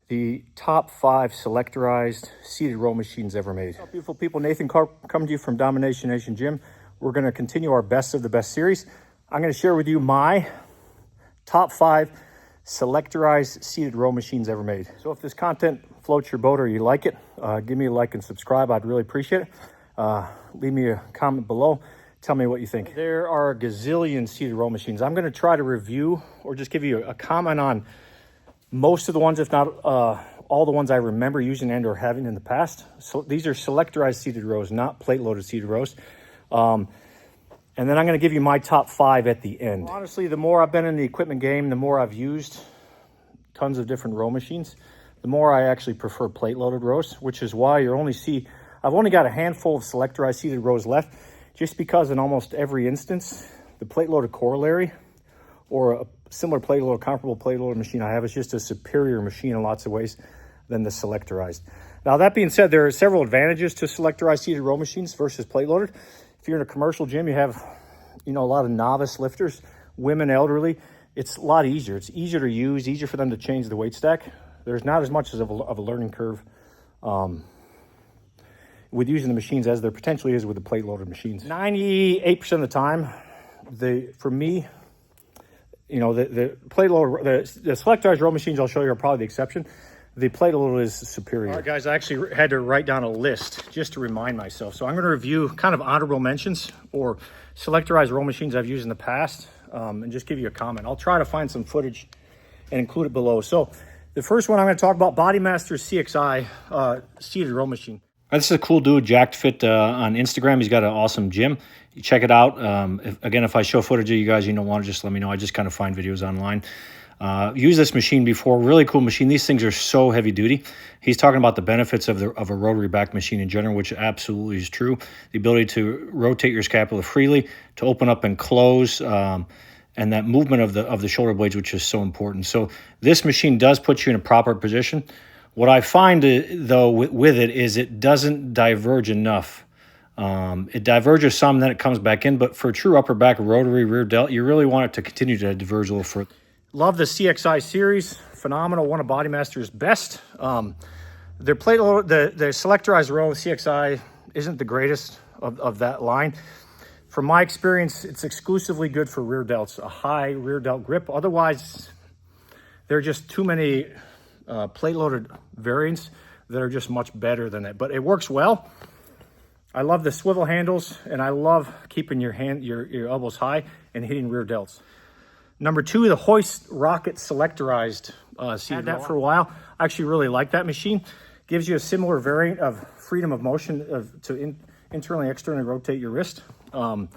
the top 5 selectorized seated row machines ever made. What's up, beautiful people? Nathan Carp coming to you from Domination Nation Gym. We're going to continue our best of the best series. I'm going to share with you my top 5 selectorized seated row machines ever made. So if this content floats your boat or you like it, give me a like and subscribe. I'd really appreciate it. Leave me a comment below. Tell me what you think. There are a gazillion seated row machines. I'm going to try to review or just give you a comment on most of the ones, if not all the ones I remember using and or having in the past. So these are selectorized seated rows, not plate loaded seated rows. And then I'm going to give you my top 5 at the end. Honestly, the more I've been in the equipment game, the more I've used tons of different row machines, the more I actually prefer plate loaded rows, which is why I've only got a handful of selectorized seated rows left, just because in almost every instance, the plate loaded corollary or a similar plate load, comparable plate loaded machine I have is just a superior machine in lots of ways than the selectorized. Now, that being said, there are several advantages to selectorized seated row machines versus plate loaded. If you're in a commercial gym, you have, a lot of novice lifters, women, elderly. It's a lot easier. It's easier to use, easier for them to change the weight stack. There's not as much of a learning curve with using the machines as there potentially is with the plate loaded machines. 98% of the time, for me, the plate loader, the selectorized row machines I'll show you are probably the exception. The plate loader is superior. All right, guys, I actually had to write down a list just to remind myself. So I'm going to review kind of honorable mentions or selectorized row machines I've used in the past and just give you a comment. I'll try to find some footage and include it below. So the first one I'm going to talk about, Masters CXI seated row machine. This is a cool dude, Jacked Fit on Instagram. He's got an awesome gym. You check it out. If I show footage of you guys, want to just let me know. I just kind of find videos online. Use this machine before. Really cool machine. These things are so heavy duty. He's talking about the benefits of a rotary back machine in general, which absolutely is true. The ability to rotate your scapula freely, to open up and close, and that movement of the shoulder blades, which is so important. So this machine does put you in a proper position. What I find, though, with it is it doesn't diverge enough. It diverges some, then it comes back in. But for true upper back rotary rear delt, you really want it to continue to diverge a little further. Love the CXI series. Phenomenal. One of Bodymaster's best. Their plate load, the selectorized row CXI isn't the greatest of that line. From my experience, it's exclusively good for rear delts, a high rear delt grip. Otherwise, there are just too many plate loaded variants that are just much better than that, but it works well. I love the swivel handles, and I love keeping your elbows high and hitting rear delts. Number 2, the Hoist Roc-It Selectorized. Had that for a while. I actually really like that machine. Gives you a similar variant of freedom of motion to internally, externally rotate your wrist. And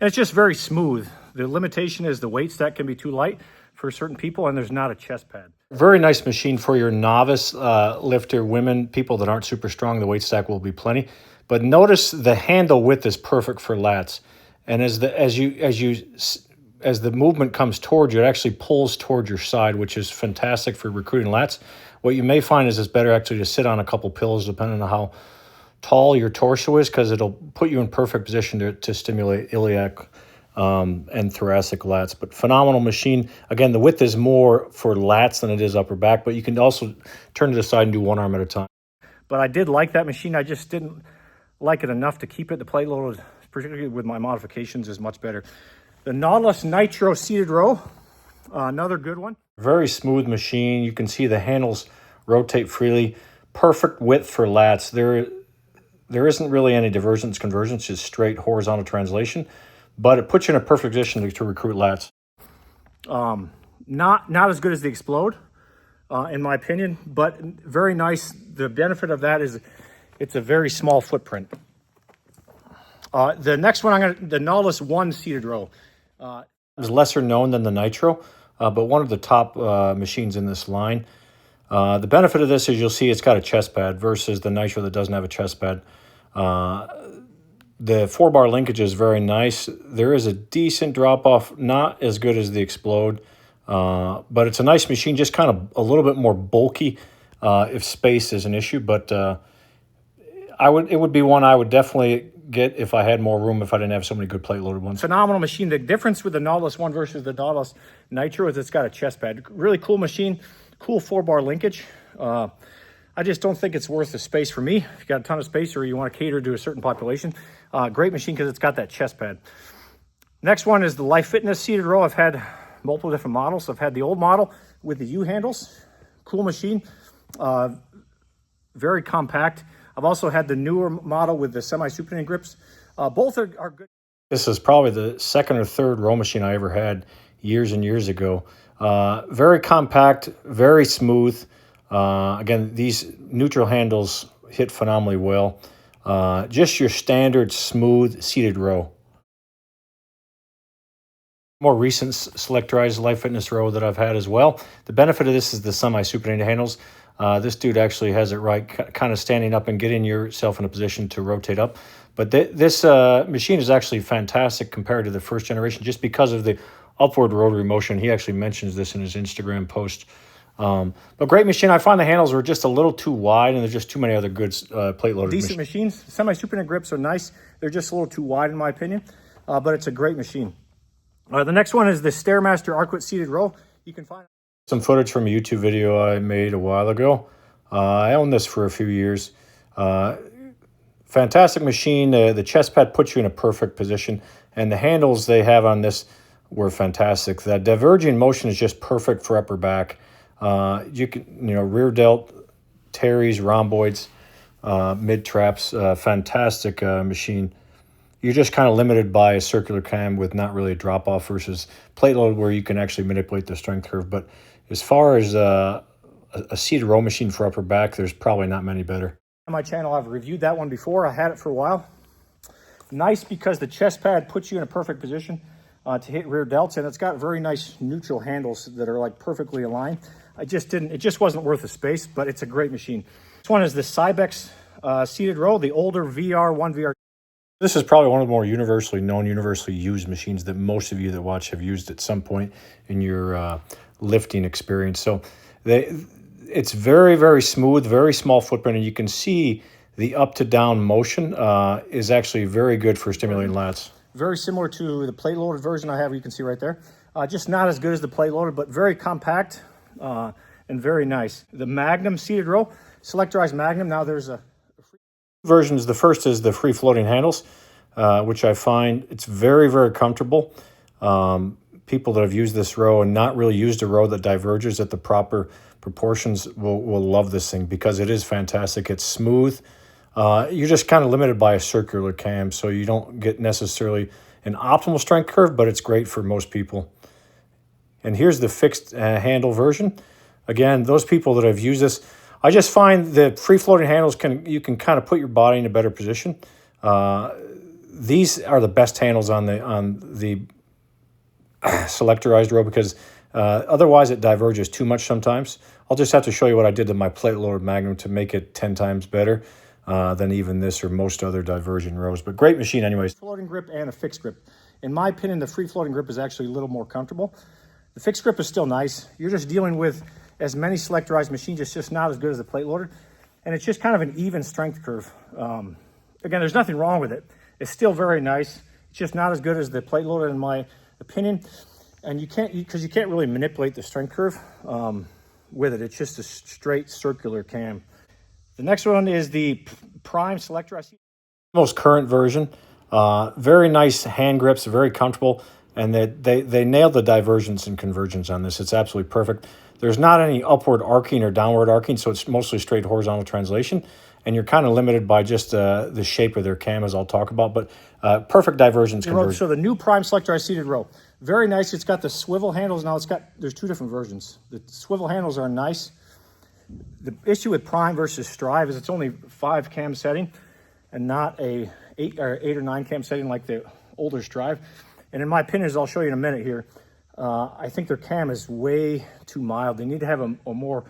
it's just very smooth. The limitation is the weight stack can be too light for certain people, and there's not a chest pad. Very nice machine for your novice lifter, women, people that aren't super strong. The weight stack will be plenty. But notice the handle width is perfect for lats. And as the movement comes towards you, it actually pulls towards your side, which is fantastic for recruiting lats. What you may find is it's better actually to sit on a couple pillows, depending on how tall your torso is, because it'll put you in perfect position to stimulate iliac and thoracic lats. But phenomenal machine. Again, the width is more for lats than it is upper back, but you can also turn it aside and do one arm at a time. But I did like that machine. I just didn't like it enough to keep it. The plate load, particularly with my modifications, is much better. The Nautilus Nitro seated row, another good one. Very smooth machine. You can see the handles rotate freely. Perfect width for lats. There isn't really any divergence, convergence, just straight horizontal translation. But it puts you in a perfect position to recruit lats. Not as good as the Explode, in my opinion, but very nice. The benefit of that is it's a very small footprint. The next one, the Nautilus 1 seated row. Is lesser known than the Nitro, but one of the top machines in this line. The benefit of this is you'll see it's got a chest pad versus the Nitro that doesn't have a chest pad. The 4-bar linkage is very nice. There is a decent drop-off, not as good as the Explode, but it's a nice machine, just kind of a little bit more bulky if space is an issue. But it would be one I would definitely get if I had more room, if I didn't have so many good plate-loaded ones. Phenomenal machine. The difference with the Nautilus 1 versus the Nautilus Nitro is it's got a chest pad. Really cool machine, cool 4-bar linkage. I just don't think it's worth the space for me. If you got a ton of space or you want to cater to a certain population, great machine because it's got that chest pad. Next one is the Life Fitness seated row. I've had multiple different models. I've had the old model with the U handles, cool machine, very compact. I've also had the newer model with the semi-supinating grips. Both are good. This is probably the second or third row machine I ever had years and years ago. Very compact, very smooth. Again, these neutral handles hit phenomenally well. Just your standard smooth seated row. More recent Selectorized Life Fitness row that I've had as well. The benefit of this is the semi-supinating handles. This dude actually has it right, kind of standing up and getting yourself in a position to rotate up. But this machine is actually fantastic compared to the first generation just because of the upward rotary motion. He actually mentions this in his Instagram post. But great machine. I find the handles were just a little too wide and there's just too many other good plate loaded decent machines. Semi-supinating grips are nice. They're just a little too wide in my opinion, but it's a great machine. The next one is the Stairmaster arcuate seated row. You can find some footage from a YouTube video I made a while ago. I owned this for a few years. Fantastic machine. The chest pad puts you in a perfect position, and the handles they have on this were fantastic. That diverging motion is just perfect for upper back. You can, rear delt, teres, rhomboids, mid traps. Fantastic machine. You're just kind of limited by a circular cam with not really a drop off versus plate load where you can actually manipulate the strength curve. But as far as a seated row machine for upper back, there's probably not many better. On my channel, I've reviewed that one before. I had it for a while. Nice because the chest pad puts you in a perfect position to hit rear delts, and it's got very nice neutral handles that are like perfectly aligned. It just wasn't worth the space, but it's a great machine. This one is the Cybex seated row, the older VR1, VR2. This is probably one of the more universally known, universally used machines that most of you that watch have used at some point in your lifting experience. So it's very, very smooth, very small footprint, and you can see the up to down motion is actually very good for stimulating lats. Very similar to the plate loaded version I have, you can see right there. Just not as good as the plate loaded, but very compact and very nice. The Magnum seated row, Selectorized Magnum. Now there's a versions. The first is the free floating handles, which I find it's very, very comfortable. People that have used this row and not really used a row that diverges at the proper proportions will love this thing because it is fantastic. It's smooth. You're just kind of limited by a circular cam, so you don't get necessarily an optimal strength curve, but it's great for most people. And here's the fixed handle version. Again, those people that have used this, I just find that free floating handles you can kind of put your body in a better position. These are the best handles on the Selectorized row because otherwise it diverges too much sometimes. I'll just have to show you what I did to my plate loaded Magnum to make it 10 times better than even this or most other diverging rows. But great machine anyways. Floating grip and a fixed grip. In my opinion, the free floating grip is actually a little more comfortable. The fixed grip is still nice. You're just dealing with as many Selectorized machines, it's just not as good as the plate loader. And it's just kind of an even strength curve. Again, there's nothing wrong with it. It's still very nice. It's just not as good as the plate loader in my opinion. And you can't really manipulate the strength curve with it. It's just a straight circular cam. The next one is the Prime Selectorized. Most current version. Very nice hand grips, very comfortable. And they nailed the divergence and convergence on this. It's absolutely perfect. There's not any upward arcing or downward arcing, so it's mostly straight horizontal translation. And you're kind of limited by just the shape of their cam, as I'll talk about. But perfect divergence conversion. So the new Prime Selectorized seated row. Very nice. It's got the swivel handles. Now there's two different versions. The swivel handles are nice. The issue with Prime versus Strive is it's only 5 cam setting and not a 8 or 9 cam setting like the older Strive. And in my opinion, as I'll show you in a minute here, I think their cam is way too mild. They need to have a more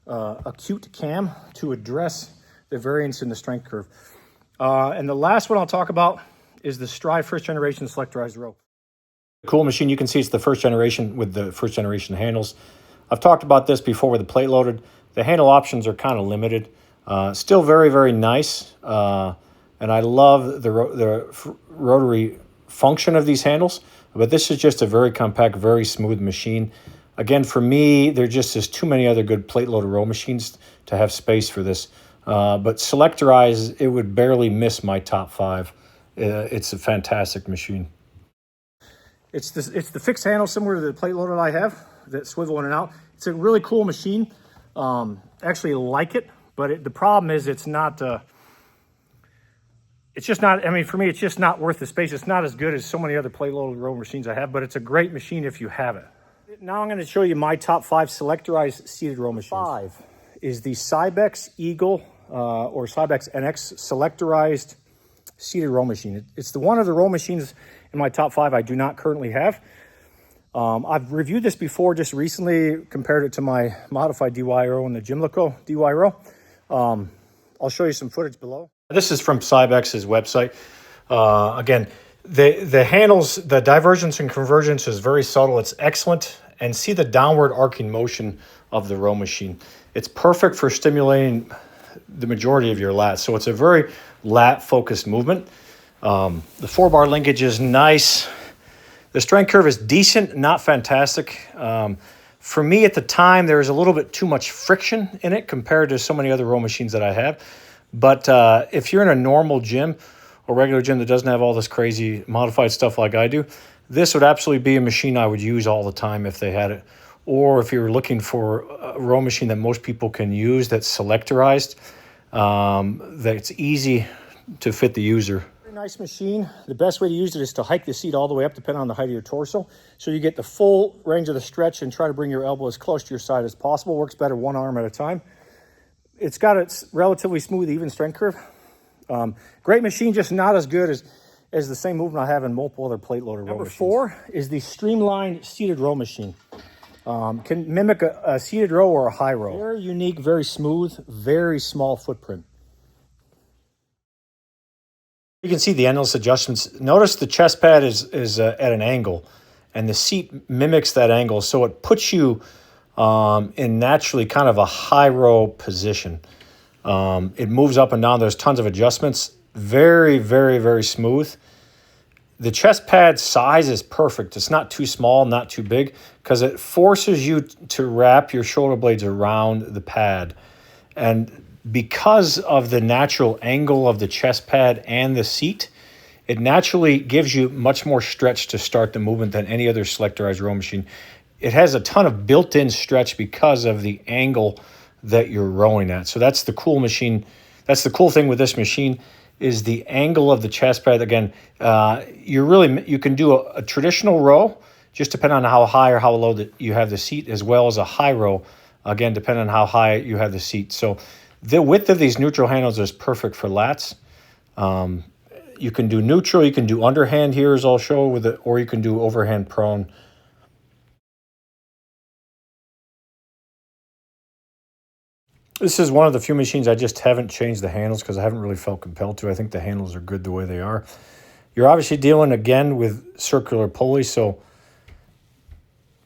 acute cam to address the variance in the strength curve. And the last one I'll talk about is the Strive first generation Selectorized row. Cool machine. You can see it's the first generation with the first generation handles. I've talked about this before with the plate loaded. The handle options are kind of limited. Still very, very nice. And I love the rotary function of these handles, but this is just a very compact, very smooth machine. Again, for me, there just is too many other good plate loader row machines to have space for this. But Selectorized, it would barely miss my top 5. It's a fantastic machine. It's the fixed handle similar to the plate loader I have that swivel in and out. It's a really cool machine. Actually like it, but the problem is it's not. It's just not. I mean, for me, it's just not worth the space. It's not as good as so many other plate loader row machines I have, but it's a great machine if you have it. Now I'm going to show you my top 5 Selectorized seated row machines. 5 is the Cybex Eagle or Cybex NX Selectorized seated row machine. It's the one of the row machines in my top 5 I do not currently have. I've reviewed this before just recently, compared it to my modified DY row and the Gymlico DY row. I'll show you some footage below. This is from Cybex's website. Again, the handles, the divergence and convergence is very subtle. It's excellent. And see the downward arcing motion of the row machine. It's perfect for stimulating the majority of your lats. So it's a very lat-focused movement. The 4-bar linkage is nice. The strength curve is decent, not fantastic. For me at the time, there was a little bit too much friction in it compared to so many other row machines that I have. But if you're in a normal gym or regular gym that doesn't have all this crazy modified stuff like I do, this would absolutely be a machine I would use all the time if they had it. Or if you're looking for a row machine that most people can use that's selectorized, that's easy to fit the user. Very nice machine. The best way to use it is to hike the seat all the way up, depending on the height of your torso. So you get the full range of the stretch and try to bring your elbow as close to your side as possible. Works better one arm at a time. It's got its relatively smooth, even strength curve. Great machine, just not as good as the same movement I have in multiple other plate loader row machines. Number 4 is the Streamline seated row machine. Can mimic a seated row or a high row. Very unique, very smooth, very small footprint. You can see the endless adjustments. Notice the chest pad is at an angle, and the seat mimics that angle, so it puts you in naturally kind of a high row position. It moves up and down. There's tons of adjustments. Very, very, very smooth. The chest pad size is perfect. It's not too small, not too big, because it forces you to wrap your shoulder blades around the pad. And because of the natural angle of the chest pad and the seat, it naturally gives you much more stretch to start the movement than any other selectorized row machine. It has a ton of built-in stretch because of the angle that you're rowing at. So that's the cool machine. That's the cool thing with this machine, is the angle of the chest pad. Again, you can do a traditional row, just depending on how high or how low that you have the seat, as well as a high row, again, depending on how high you have the seat. So the width of these neutral handles is perfect for lats. You can do neutral, you can do underhand here, as I'll show with it, or you can do overhand prone. This is one of the few machines I just haven't changed the handles because I haven't really felt compelled to. I think the handles are good the way they are. You're obviously dealing, again, with circular pulleys, so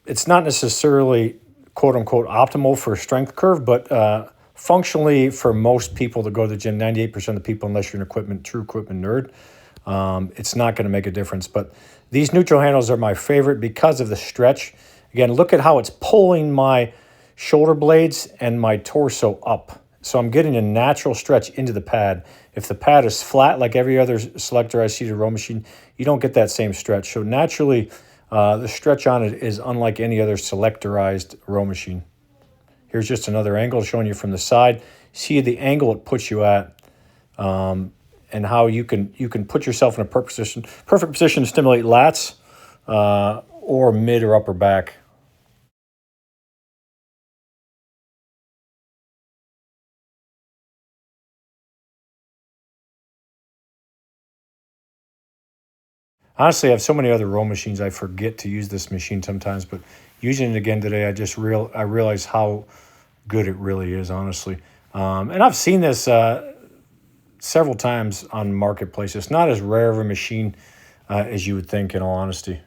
it's not necessarily, quote-unquote, optimal for strength curve, but functionally, for most people that go to the gym, 98% of the people, unless you're an true equipment nerd, it's not going to make a difference. But these neutral handles are my favorite because of the stretch. Again, look at how it's pulling my shoulder blades and my torso up. So I'm getting a natural stretch into the pad. If the pad is flat like every other selectorized seated row machine, you don't get that same stretch. So naturally, the stretch on it is unlike any other selectorized row machine. Here's just another angle showing you from the side. See the angle it puts you at, and how you can put yourself in a perfect position to stimulate lats or mid or upper back. Honestly, I have so many other row machines, I forget to use this machine sometimes, but using it again today, I realize how good it really is, honestly. And I've seen this several times on Marketplace. It's not as rare of a machine as you would think, in all honesty.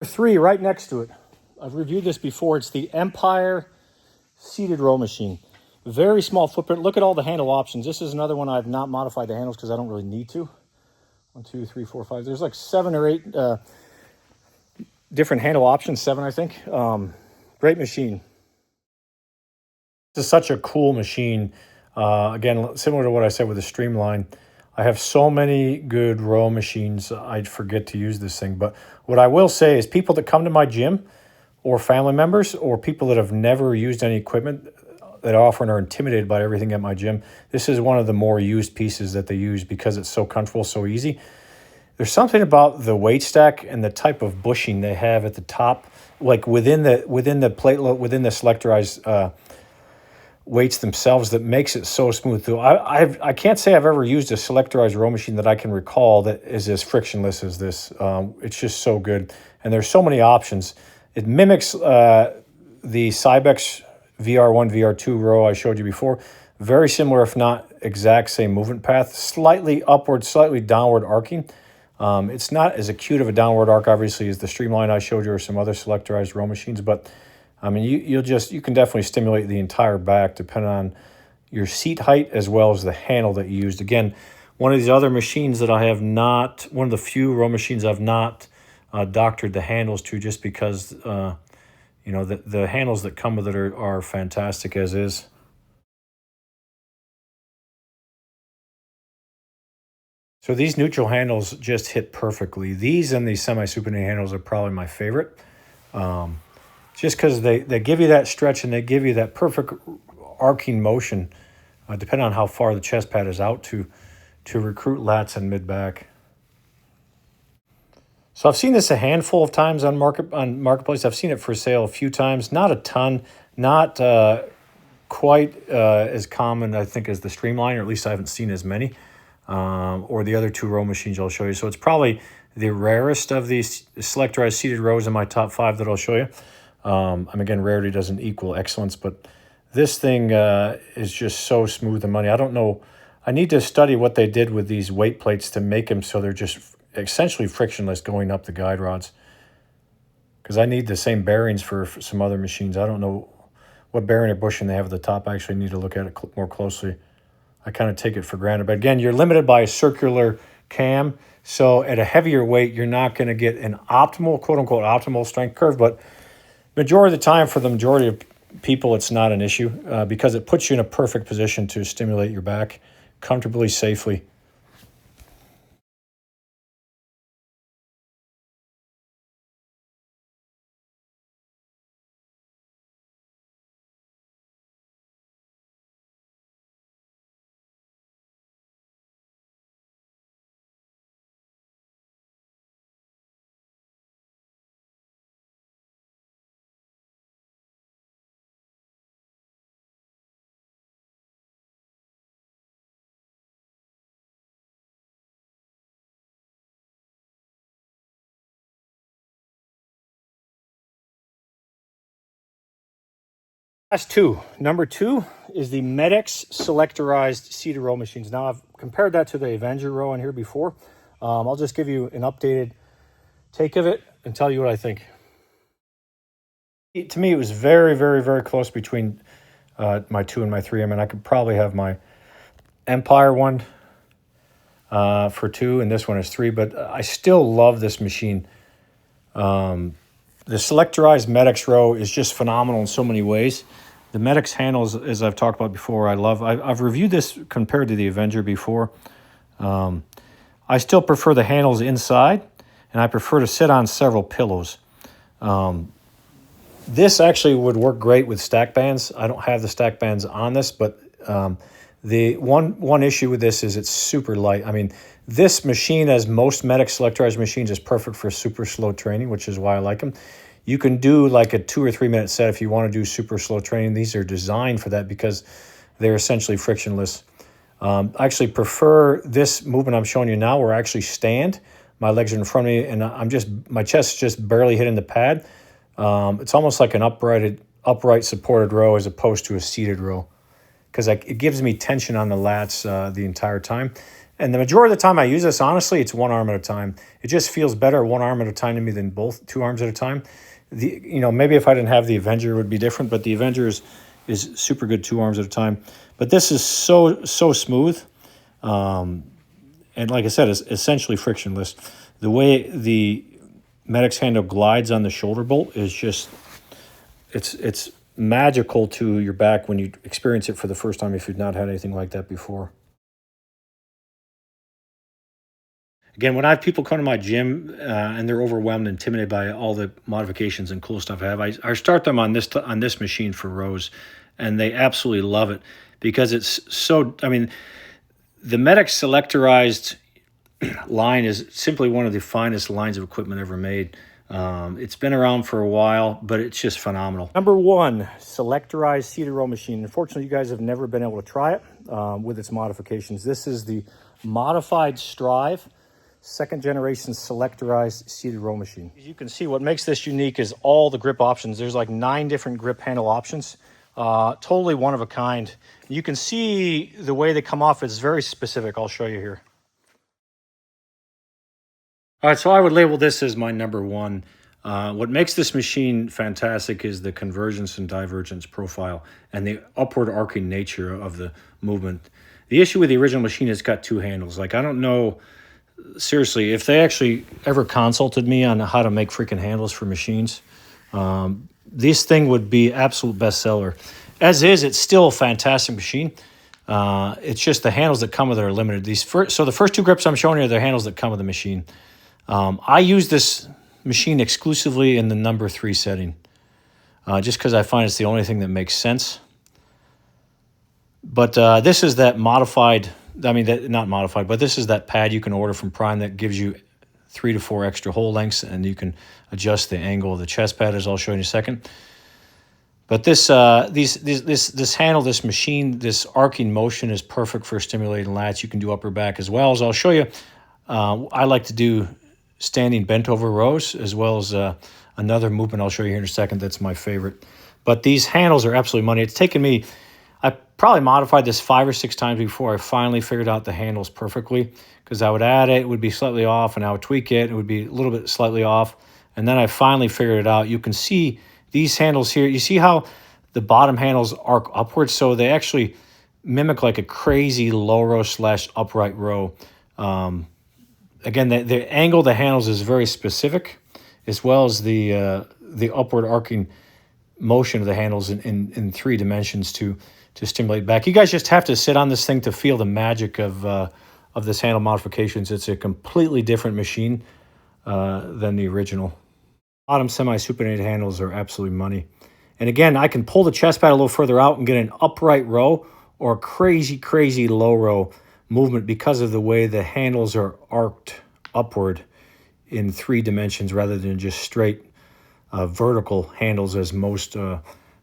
3 right next to it. I've reviewed this before. It's the Empire seated row machine. Very small footprint. Look at all the handle options. This is another one I've not modified the handles because I don't really need to. 1, 2, 3, 4, 5. There's like 7 or 8 different handle options, 7, I think. Great machine. This is such a cool machine. Again, similar to what I said with the Streamline, I have so many good row machines, I'd forget to use this thing. But what I will say is people that come to my gym or family members or people that have never used any equipment that often are intimidated by everything at my gym, this is one of the more used pieces that they use because it's so comfortable, so easy. There's something about the weight stack and the type of bushing they have at the top, like within the plate, within the selectorized weights themselves, that makes it so smooth. Too. I can't say I've ever used a selectorized row machine that I can recall that is as frictionless as this. It's just so good, and there's so many options. It mimics the Cybex VR1, VR2 row I showed you before. Very similar, if not exact same movement path. Slightly upward, slightly downward arcing. It's not as acute of a downward arc, obviously, as the Streamline I showed you or some other selectorized row machines, but I mean, you can definitely stimulate the entire back depending on your seat height as well as the handle that you used. Again, one of these other machines that I have not, one of the few row machines I've not doctored the handles to, just because you know the handles that come with it are fantastic as is. So these neutral handles just hit perfectly. These and these semi-supinating handles are probably my favorite. Just because they give you that stretch and they give you that perfect arcing motion, depending on how far the chest pad is out to recruit lats and mid-back. So I've seen this a handful of times on Marketplace. I've seen it for sale a few times, not a ton, not quite as common, I think, as the Streamline, or at least I haven't seen as many, or the other two row machines I'll show you. So it's probably the rarest of these selectorized seated rows in my top 5 that I'll show you. Again, rarity doesn't equal excellence, but this thing is just so smooth and money. I don't know. I need to study what they did with these weight plates to make them so they're just essentially frictionless going up the guide rods. Because I need the same bearings for some other machines. I don't know what bearing or bushing they have at the top. I actually need to look at it more closely. I kind of take it for granted. But again, you're limited by a circular cam. So at a heavier weight, you're not going to get an optimal, quote unquote, optimal strength curve. But majority of the time, for the majority of people, it's not an issue because it puts you in a perfect position to stimulate your back comfortably, safely. Last two. Number 2 is the MedX Selectorized seated row machines. Now, I've compared that to the Avenger row in here before. I'll just give you an updated take of it and tell you what I think. To me, it was very, very, very close between my 2 and my 3. I mean, I could probably have my Empire one for 2, and this one is 3, but I still love this machine. The Selectorized MedX row is just phenomenal in so many ways. The MedX handles, as I've talked about before, I love. I've reviewed this compared to the Avenger before. I still prefer the handles inside, and I prefer to sit on several pillows. This actually would work great with stack bands. I don't have the stack bands on this, but the one issue with this is it's super light. I mean, this machine, as most MedX Selectorized machines, is perfect for super slow training, which is why I like them. You can do like a 2 or 3 minute set if you want to do super slow training. These are designed for that because they're essentially frictionless. I actually prefer this movement I'm showing you now where I actually stand. My legs are in front of me and my chest is just barely hitting the pad. It's almost like an upright supported row as opposed to a seated row because it gives me tension on the lats the entire time. And the majority of the time I use this, honestly, it's one arm at a time. It just feels better one arm at a time to me than both 2 arms at a time. Maybe if I didn't have the Avenger, it would be different, but the Avenger is super good 2 arms at a time. But this is so smooth. And like I said, it's essentially frictionless. The way the MedX handle glides on the shoulder bolt is just, it's magical to your back when you experience it for the first time if you've not had anything like that before. Again, when I have people come to my gym and they're overwhelmed and intimidated by all the modifications and cool stuff I have, I start them on this machine for rows, and they absolutely love it because it's so. I mean, the MedX Selectorized line is simply one of the finest lines of equipment ever made. It's been around for a while, but it's just phenomenal. Number one, Selectorized seated row machine. Unfortunately, you guys have never been able to try it with its modifications. This is the modified Strive second generation Selectorized seated row machine. As you can see, what makes this unique is all the grip options. There's like 9 different grip handle options. Totally one of a kind. You can see the way they come off is very specific. I'll show you here. All right, so I would label this as my number one. What makes this machine fantastic is the convergence and divergence profile and the upward arcing nature of the movement. The issue with the original machine is it's got 2 handles. Like, I don't know, seriously, if they actually ever consulted me on how to make freaking handles for machines, this thing would be absolute bestseller. As is, it's still a fantastic machine. It's just the handles that come with it are limited. So the first 2 grips I'm showing you are the handles that come with the machine. I use this machine exclusively in the number 3 setting, just because I find it's the only thing that makes sense. But this is that modified, not modified, but this is that pad you can order from Prime that gives you 3 to 4 extra hole lengths, and you can adjust the angle of the chest pad, as I'll show you in a second. But this handle, this machine, this arcing motion is perfect for stimulating lats. You can do upper back as well. As I'll show you, I like to do standing bent over rows, as well as another movement I'll show you here in a second that's my favorite. But these handles are absolutely money. It's taken me, I probably modified this 5 or 6 times before I finally figured out the handles perfectly, because I would add it would be slightly off, and I would tweak it would be a little bit slightly off, and then I finally figured it out. You can see these handles here. You see how the bottom handles arc upwards, so they actually mimic like a crazy low row / upright row. Again, the angle of the handles is very specific, as well as the upward arcing motion of the handles in 3 dimensions to stimulate back. You guys just have to sit on this thing to feel the magic of this handle modifications. It's a completely different machine than the original. Bottom semi-supinated handles are absolutely money. And again, I can pull the chest pad a little further out and get an upright row or a crazy, crazy low row movement because of the way the handles are arced upward in 3 dimensions rather than just straight vertical handles as most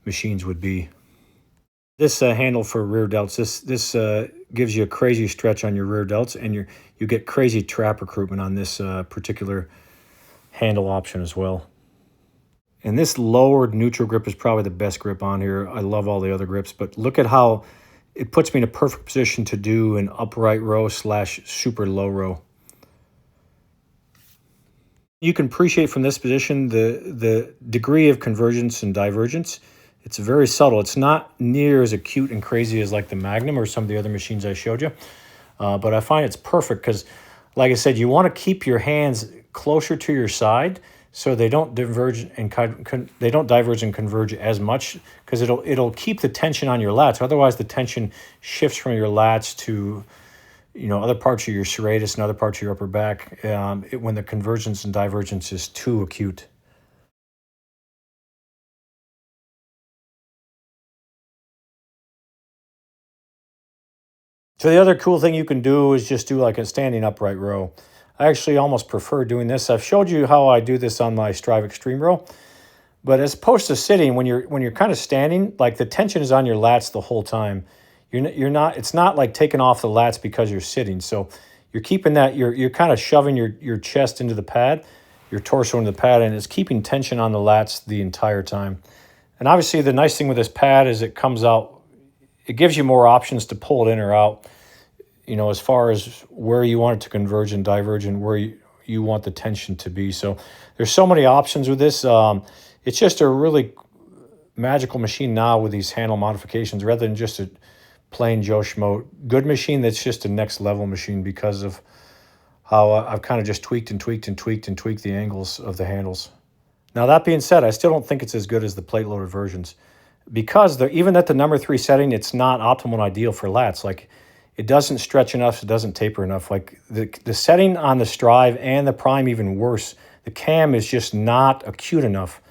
machines would be. This handle for rear delts, this gives you a crazy stretch on your rear delts, and you get crazy trap recruitment on this particular handle option as well. And this lowered neutral grip is probably the best grip on here. I love all the other grips, but look at how it puts me in a perfect position to do an upright row / super low row. You can appreciate from this position the degree of convergence and divergence. It's very subtle. It's not near as acute and crazy as like the Magnum or some of the other machines I showed you. But I find it's perfect because, like I said, you want to keep your hands closer to your side so they don't diverge and converge as much, because it'll keep the tension on your lats. Otherwise, the tension shifts from your lats to other parts of your serratus and other parts of your upper back when the convergence and divergence is too acute. So the other cool thing you can do is just do like a standing upright row. I actually almost prefer doing this. I've showed you how I do this on my Strive Extreme row, but as opposed to sitting, when you're kind of standing, like the tension is on your lats the whole time. It's not like taking off the lats because you're sitting. So you're keeping that, you're kind of shoving your chest into the pad, your torso into the pad, and it's keeping tension on the lats the entire time. And obviously the nice thing with this pad is it comes out, it gives you more options to pull it in or out, as far as where you want it to converge and diverge and where you want the tension to be. So there's so many options with this. It's just a really magical machine now with these handle modifications rather than just a plain Joe Schmo good machine. That's just a next level machine because of how I've kind of just tweaked the angles of the handles. Now, that being said, I still don't think it's as good as the plate-loaded versions because even at the number 3 setting, it's not optimal and ideal for lats. Like, it doesn't stretch enough, it doesn't taper enough. Like, the setting on the Strive and the Prime, even worse, the cam is just not acute enough.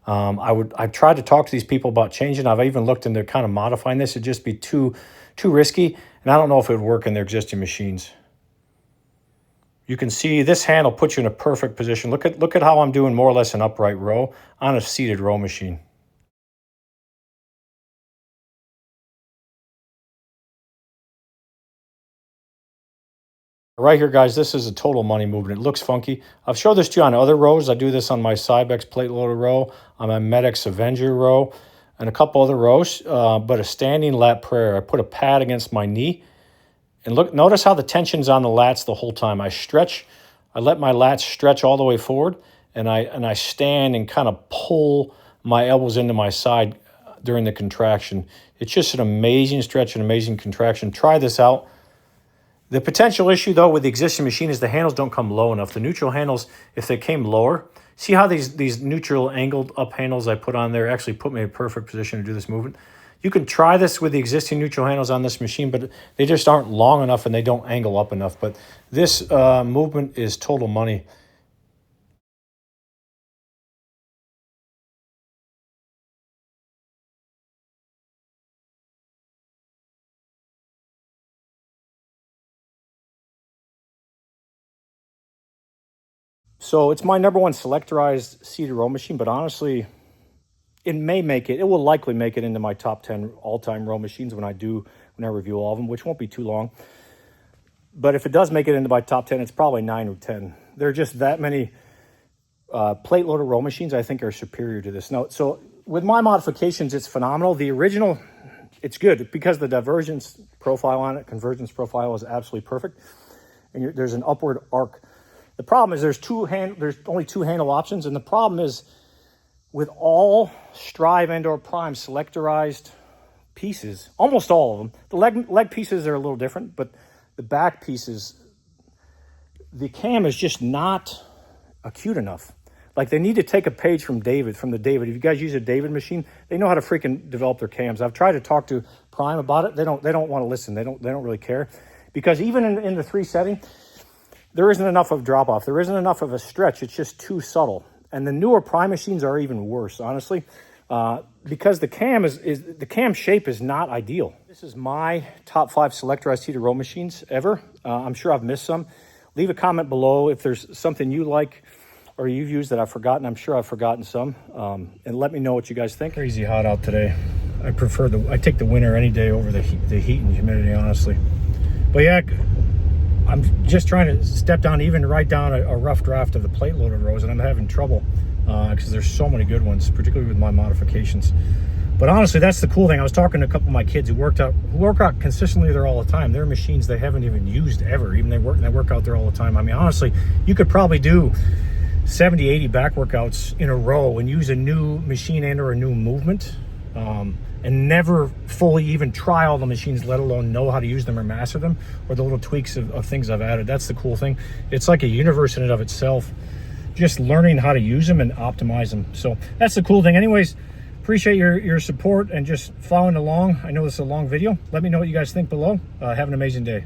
I've tried to talk to these people about changing. I've even looked into kind of modifying this. It'd just be too risky, and I don't know if it would work in their existing machines. You can see this handle puts you in a perfect position. Look at how I'm doing more or less an upright row on a seated row machine. Right here, guys, this is a total money movement. It looks funky. I've showed this to you on other rows. I do this on my Cybex plate loader row, on my MedX Avenger row, and a couple other rows, but a standing lat prayer. I put a pad against my knee. And look, notice how the tension's on the lats the whole time. I let my lats stretch all the way forward, and I stand and kind of pull my elbows into my side during the contraction. It's just an amazing stretch, an amazing contraction. Try this out. The potential issue, though, with the existing machine is the handles don't come low enough. The neutral handles, if they came lower, see how these neutral angled up handles I put on there actually put me in a perfect position to do this movement? You can try this with the existing neutral handles on this machine, but they just aren't long enough and they don't angle up enough. But this movement is total money. So it's my number 1 selectorized seated row machine, but honestly, it will likely make it into my top 10 all-time row machines when I review all of them, which won't be too long. But if it does make it into my top 10, it's probably 9 or 10. There are just that many plate loader row machines I think are superior to this. Now, so with my modifications, it's phenomenal. The original, it's good because the divergence profile on it, convergence profile is absolutely perfect. And there's an upward arc. The problem is there's only 2 handle options, and the problem is with all Strive and/or Prime selectorized pieces, almost all of them, the leg pieces are a little different, but the back pieces, the cam is just not acute enough. Like, they need to take a page from the David. If you guys use a David machine, they know how to freaking develop their cams. I've tried to talk to Prime about it. They don't want to listen. They don't really care, because even in the 3 setting, there isn't enough of drop off. There isn't enough of a stretch. It's just too subtle. And the newer Prime machines are even worse, honestly, because the cam shape is not ideal. This is my top 5 selectorized seated row machines ever. I'm sure I've missed some. Leave a comment below if there's something you like or you've used that I've forgotten. I'm sure I've forgotten some. And let me know what you guys think. Crazy hot out today. I take the winter any day over the heat and humidity, honestly. But yeah, I'm just trying to step down, even write down a rough draft of the plate loader rows, and I'm having trouble because there's so many good ones, particularly with my modifications. But honestly, that's the cool thing. I was talking to a couple of my kids who work out consistently there all the time. Their machines they haven't even used ever. Even they work out there all the time. I mean, honestly, you could probably do 70, 80 back workouts in a row and use a new machine and or a new movement, and never fully even try all the machines, let alone know how to use them or master them, or the little tweaks of things I've added. That's the cool thing. It's like a universe in and of itself, just learning how to use them and optimize them. So that's the cool thing. Anyways, appreciate your support and just following along. I know this is a long video. Let me know what you guys think below. Have an amazing day.